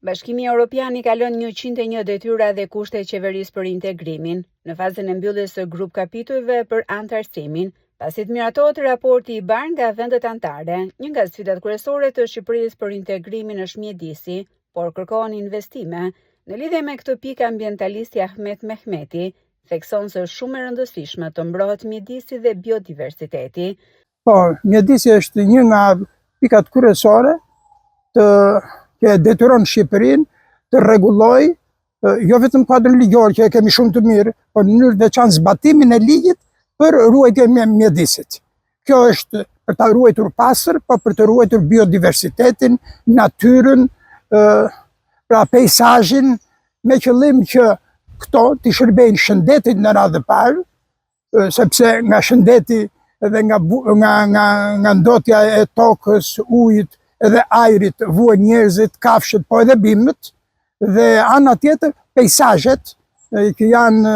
Bashkimi Evropian I ka lënë 101 detyra dhe kushte qeverisë për integrimin, në fazën e mbylljes së grup kapitujve për antarësimin, pasi të miratohet raporti I bar nga vendet anëtare. Një nga sfidat kryesore të Shqipërisë për integrimin është mjedisi, por kërkohen investime. Në lidhje me këtë pikë, ambientalisti Ahmet Mehmeti thekson se është shumë e rëndësishme të mbrohet mjedisi dhe biodiversiteti. Po, mjedisi është një nga pikat kryesore që detyron Shqipërinë të rregullojë jo vetëm kuadrin ligjor që e kemi shumë të mirë, por në mënyrë veçantë zbatimin e ligjit për ruajtjen e mjedisit. Kjo është për ta ruajtur pastër, por për të ruajtur biodiversitetin, natyrën, pra peizazhin, me qëllim që këto të shërbejnë shëndetit në radhë parë, sepse nga shëndeti edhe nga ndotja e tokës, ujit, edhe ajrit, vuajnë njerëzit, kafshët, po edhe bimët, dhe ana tjetër, peizazhet, që janë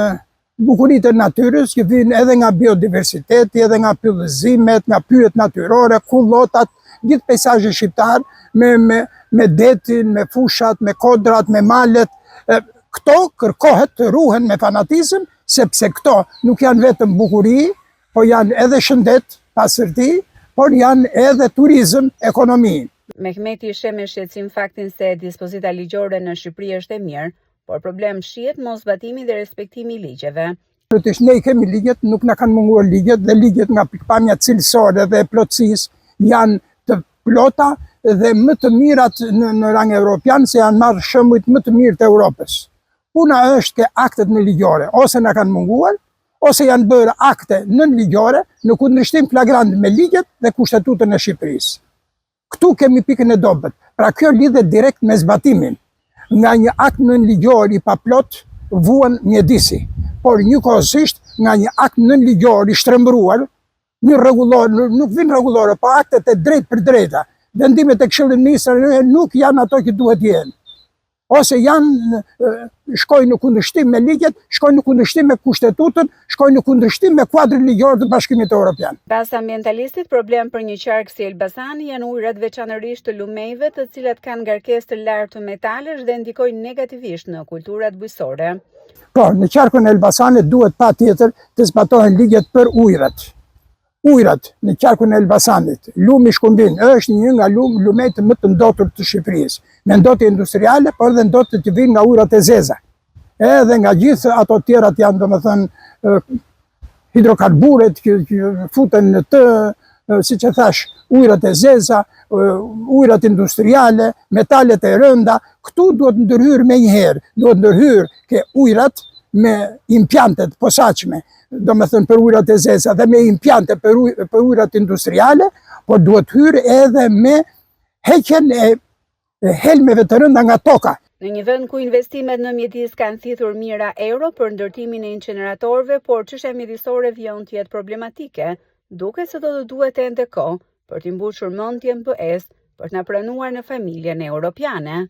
bukuritë e natyrës, që vijnë edhe nga biodiversiteti, edhe nga pyllëzimet, nga pyjet natyrore, kullotat, gjithë peizazhi shqiptar, me detin, me fushat, me kodrat, me malet. Këto kërkohet të ruhen me fanatizëm, sepse këto nuk janë vetëm bukuri, po janë edhe shëndet, pasërti, por janë edhe turizëm, ekonomi. Mehmeti sheh me shqetësim faktin se dispozita ligjore në Shqipëri është e mirë, por problem shihet mos zbatimi dhe respektimi I ligjeve. Ne I kemi ligjet, nuk na kanë munguar ligjet, dhe ligjet nga pikpamja cilësore dhe plotësisë janë të plota dhe më të mirat në rang evropian, se janë marrë shembujt më të mirë të Europës. Puna është ke aktet në ligjore, ose na kanë munguar, ose janë bërë akte nën ligjore në kundërshtim flagrant me ligjet dhe kushtetutën e Shqipërisë. Këtu kemi pikën e dobët. Pra kjo lidhet direkt me zbatimin. Nga një akt nën ligjor I paplot vuan mjedisi, por njëkohësisht nga një akt nën ligjor I shtrembruar, nuk vijnë rregullore, po aktet e drejt për drejta. Vendimet e Këshillit Ministrave nuk janë ato që duhet jenë. Ose shkojnë në kundërshtim me ligjet, shkojnë në kundërshtim me kushtetutën, shkojnë në kundërshtim me kuadrin ligjor të Bashkimit Evropian. Pas ambientalistit, problem për një qark si Elbasani janë ujërat veçanërisht të lumejve, të cilat kanë ngarkesë të lartë të metalesh dhe ndikojnë negativisht në kulturat bujqësore. Po, në qarkun e Elbasanit duhet patjetër të zbatohen ligjet për ujërat. Ujërat në qarkun e Elbasanit, lumi Shkumbin është një nga lumejt më të ndotur të Shqipërisë, me ndotje industriale, por edhe ndotje të vinë nga ujërat e zeza. Edhe nga gjithë ato tjerat janë, domethënë, hidrokarburet që futen në të, siç e thash, ujërat e zeza, ujërat industriale, metalet e rënda, këtu duhet ndërhyrë menjëherë, duhet ndërhyrë ke ujërat me impjantet posaçme, domethënë për ujërat e zeza dhe me impjante për ujërat industriale, por duhet hyrë edhe me heqjen e helmeve të rënda nga toka. Në një vend ku investimet në mjedis kanë thithur mijëra euro për ndërtimin e incineratorëve, por çështja mjedisore vjen të jetë problematike, duke se do të duhet ende kohë për të mbushur mendjen PS për të na pranuar në familjen europiane.